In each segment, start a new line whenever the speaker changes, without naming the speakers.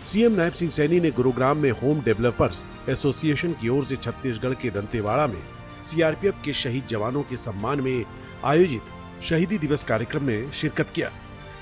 CM Nayab Singh Saini ने गुरुग्राम में home developers association की ओर से छत्तीसगढ़ के दंतेवाड़ा में सीआरपीएफ के शहीद जवानों के सम्मान में आयोजित शहीदी दिवस कार्यक्रम में शिरकत किया।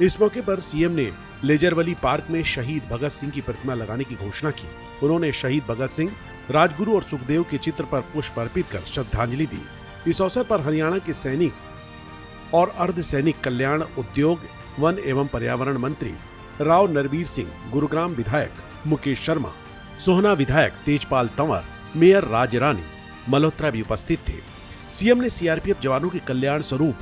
इस मौके पर सीएम ने लेजरवली पार्क में शहीद भगत सिंह की प्रतिमा लगाने की घोषणा की। उन्होंने शहीद भगत सिंह, राजगुरु और सुखदेव के चित्र पर पुष्प अर्पित कर श्रद्धांजलि दी। इस अवसर पर हरियाणा के सैनिक और अर्धसैनिक कल्याण, उद्योग, वन एवं पर्यावरण मंत्री राव नरवीर सिंह, गुरुग्राम विधायक मुकेश शर्मा, सोहना विधायक तेजपाल तंवर, मेयर राजरानी मल्होत्रा भी उपस्थित थे। सीएम ने सीआरपीएफ जवानों के कल्याण स्वरूप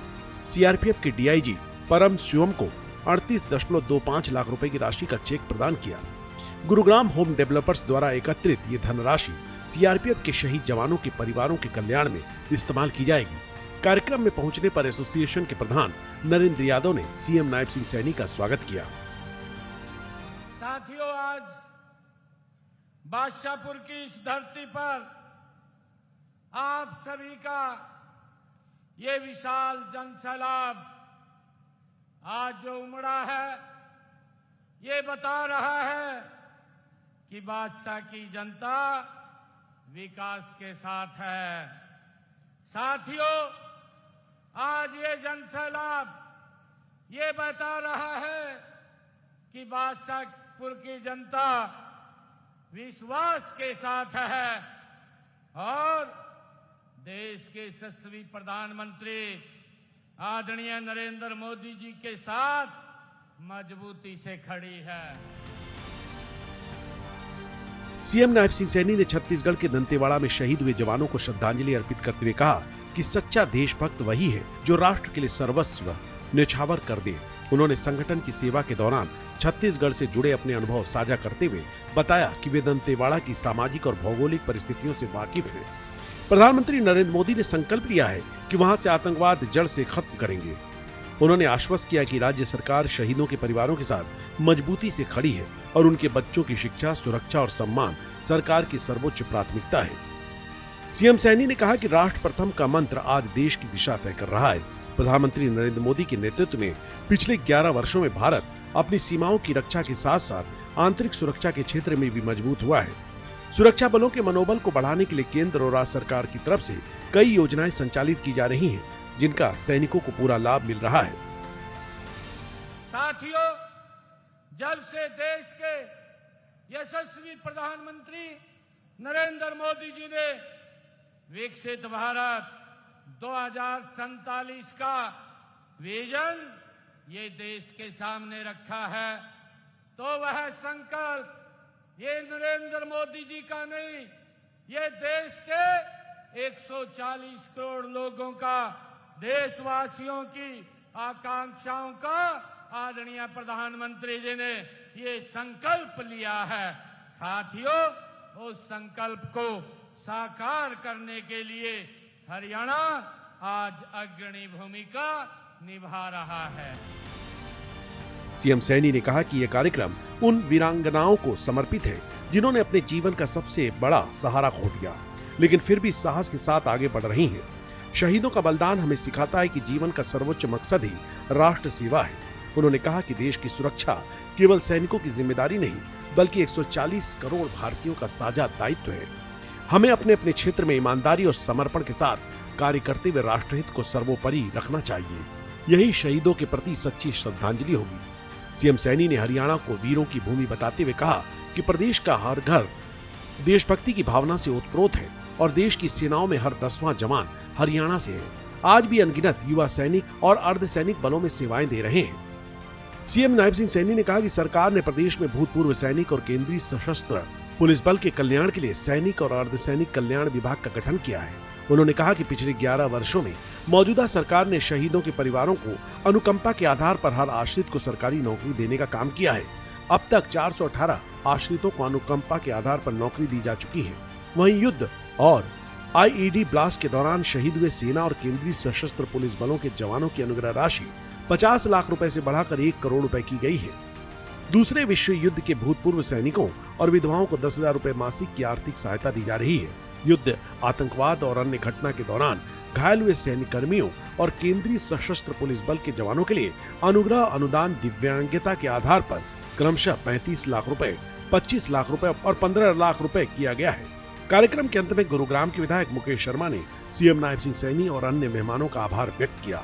सीआरपीएफ के डीआईजी परम शिवम को 38.25 लाख रुपए की राशि का चेक प्रदान किया। गुरुग्राम होम डेवलपर्स द्वारा एकत्रित ये धनराशि सीआरपीएफ के शहीद जवानों के परिवारों के कल्याण में इस्तेमाल की जाएगी। कार्यक्रम में पहुंचने पर एसोसिएशन के प्रधान नरेंद्र यादव ने सीएम नायब सिंह सैनी का स्वागत किया।
साथियों, आज बादशाहपुर की इस धरती पर आप सभी का ये विशाल जनसैलाब आज जो उमड़ा है, ये बता रहा है कि बादशाह की जनता विकास के साथ है। साथियों, आज ये जनसैलाब ये बता रहा है कि बादशाहपुर की जनता विश्वास के साथ है और देश के यशस्वी प्रधानमंत्री आदरणीय नरेंद्र मोदी जी के साथ मजबूती से खड़ी है।
सीएम नायब सिंह सैनी ने छत्तीसगढ़ के दंतेवाड़ा में शहीद हुए जवानों को श्रद्धांजलि अर्पित करते हुए कहा कि सच्चा देशभक्त वही है जो राष्ट्र के लिए सर्वस्व न्यौछावर कर दे। उन्होंने संगठन की सेवा के दौरान छत्तीसगढ़ से जुड़े अपने अनुभव साझा करते हुए बताया कि वे दंतेवाड़ा की सामाजिक और भौगोलिक परिस्थितियों से वाकिफ हैं। प्रधानमंत्री नरेंद्र मोदी ने संकल्प लिया है कि वहां से आतंकवाद जड़ से खत्म करेंगे। उन्होंने आश्वस्त किया कि राज्य सरकार शहीदों के परिवारों के साथ मजबूती से खड़ी है और उनके बच्चों की शिक्षा, सुरक्षा और सम्मान सरकार की सर्वोच्च प्राथमिकता है। सीएम सैनी ने कहा कि राष्ट्र प्रथम का मंत्र आज देश की दिशा तय कर रहा है। प्रधानमंत्री नरेंद्र मोदी के नेतृत्व में पिछले 11 वर्षों में भारत अपनी सीमाओं की रक्षा के साथ साथ आंतरिक सुरक्षा के क्षेत्र में भी मजबूत हुआ है। सुरक्षा बलों के मनोबल को बढ़ाने के लिए केंद्र और राज्य सरकार की तरफ से कई योजनाएं संचालित की जा रही हैं, जिनका सैनिकों को पूरा लाभ मिल रहा है।
साथियों, जब से देश के यशस्वी प्रधानमंत्री नरेंद्र मोदी जी ने विकसित भारत 2047 का विजन ये देश के सामने रखा है, तो वह संकल्प ये नरेंद्र मोदी जी का नहीं, ये देश के 140 करोड़ लोगों का, देशवासियों की आकांक्षाओं का आदरणीय प्रधानमंत्री जी ने ये संकल्प लिया है। साथियों, उस संकल्प को साकार करने के लिए हरियाणा आज अग्रणी भूमिका निभा रहा है।
सीएम सैनी ने कहा कि यह कार्यक्रम उन वीरांगनाओं को समर्पित है जिन्होंने अपने जीवन का सबसे बड़ा सहारा खो दिया, लेकिन फिर भी साहस के साथ आगे बढ़ रही हैं। शहीदों का बलिदान हमें सिखाता है कि जीवन का सर्वोच्च मकसद ही राष्ट्र सेवा है। उन्होंने कहा कि देश की सुरक्षा केवल सैनिकों की जिम्मेदारी नहीं, बल्कि 140 करोड़ भारतीयों का साझा दायित्व है। हमें अपने अपने क्षेत्र में ईमानदारी और समर्पण के साथ कार्य करते हुए राष्ट्रहित को सर्वोपरि रखना चाहिए। यही शहीदों के प्रति सच्ची श्रद्धांजलि होगी। सीएम सैनी ने हरियाणा को वीरों की भूमि बताते हुए कहा कि प्रदेश का हर घर देशभक्ति की भावना से ओतप्रोत है और देश की सेनाओं में हर 10वां जवान हरियाणा से है। आज भी अनगिनत युवा सैनिक और अर्धसैनिक बलों में सेवाएं दे रहे हैं। सीएम नायब सिंह सैनी ने कहा कि सरकार ने प्रदेश में भूतपूर्व सैनिक और केंद्रीय सशस्त्र पुलिस बल के कल्याण के लिए सैनिक और अर्धसैनिक कल्याण विभाग का गठन किया है। उन्होंने कहा कि पिछले 11 वर्षों में मौजूदा सरकार ने शहीदों के परिवारों को अनुकंपा के आधार पर हर आश्रित को सरकारी नौकरी देने का काम किया है। अब तक 418 आश्रितों को अनुकंपा के आधार पर नौकरी दी जा चुकी है। वहीं युद्ध और आईईडी ब्लास्ट के दौरान शहीद हुए सेना और केंद्रीय सशस्त्र पुलिस बलों के जवानों की अनुग्रह राशि 50 लाख रुपए से बढ़ाकर 1 करोड़ रुपए की गई है। दूसरे विश्व युद्ध के भूतपूर्व सैनिकों और विधवाओं को 10,000 रुपए मासिक की आर्थिक सहायता दी जा रही है। युद्ध, आतंकवाद और अन्य घटना के दौरान घायल हुए सैनिक कर्मियों और केंद्रीय सशस्त्र पुलिस बल के जवानों के लिए अनुग्रह अनुदान दिव्यांगता के आधार पर क्रमशः 35 लाख रुपए, 25 लाख रुपए और 15 लाख रुपए किया गया है। कार्यक्रम के अंत में गुरुग्राम के विधायक मुकेश शर्मा ने सीएम नायब सिंह सैनी और अन्य मेहमानों का आभार व्यक्त किया।